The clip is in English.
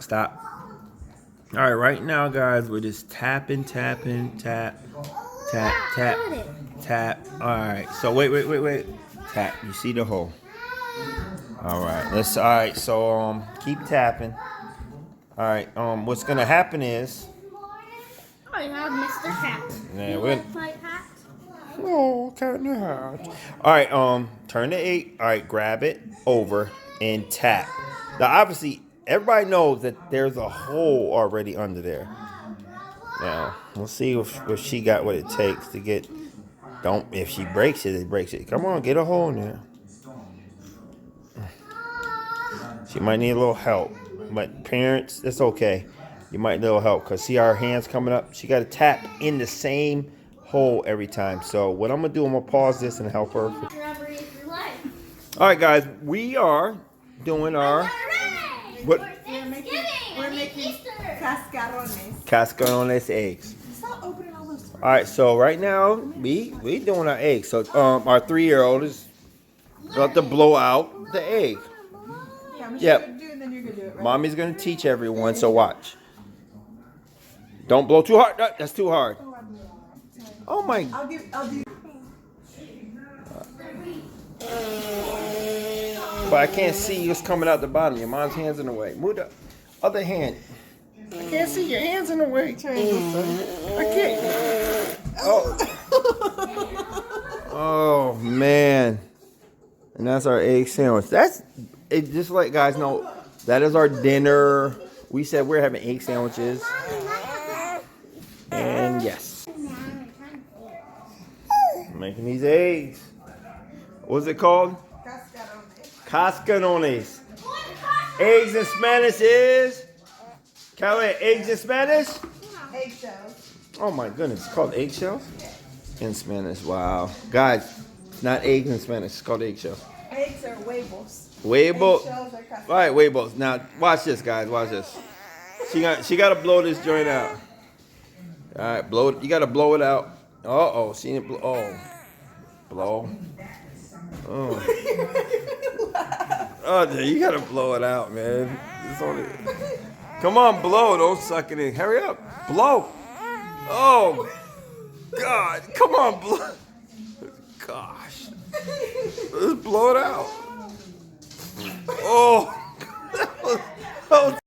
Stop. All right, right now, guys, we're just tapping, tap, tap, tap. All right. So wait. Tap. You see the hole. All right. All right. So keep tapping. All right. What's gonna happen is. I have Mr. Hat. Yeah, You like my hat? Oh, cat in the hat. All right. Turn the 8. All right. Grab it over and tap. Now, obviously, everybody knows that there's a hole already under there. Now, we'll see if she got what it takes to get. Don't. If she breaks it, it breaks it. Come on, get a hole in there. She might need a little help. But parents, it's okay. You might need a little help because see our hands coming up. She got to tap in the same hole every time. So what I'm gonna do, I'm gonna pause this and help her. All right, guys, we are doing our what? We're making cascarones. Cascarones eggs. Stop opening all those. All right, so right now we doing our eggs. So our 3-year-old is about to blow out the egg. Yeah, I'm Yep. gonna do it, and then you're gonna do it. Right? Mommy's gonna teach everyone. So watch. Don't blow too hard. That's too hard. Oh my. I'll do. But I can't see what's coming out the bottom. Your mom's hand's in the way. Move the other hand. I can't see your hands in the way. I can't. Oh. Oh man. And that's our egg sandwich. That's it. Just let guys know that is our dinner. We said we're having egg sandwiches. And yes. Making these eggs. What's it called? Cascarones. Eggs in Spanish is? Calais, eggs in Spanish? Eggshells. Oh my goodness, it's called eggshells? In Spanish, wow. Guys, it's not eggs in Spanish, it's called eggshells. Eggs are huevos. Huevo. Eggshells are cascarones. All right, huevos. Now, watch this, guys, watch this. She got to blow this joint out. All right, blow it. You got to blow it out. Uh-oh, she didn't blow. Oh. Blow. Oh. Oh, you gotta blow it out, man. Come on, blow. Don't suck it in. Hurry up. Blow. Oh, God. Come on, blow. Gosh. Let's blow it out. Oh. That was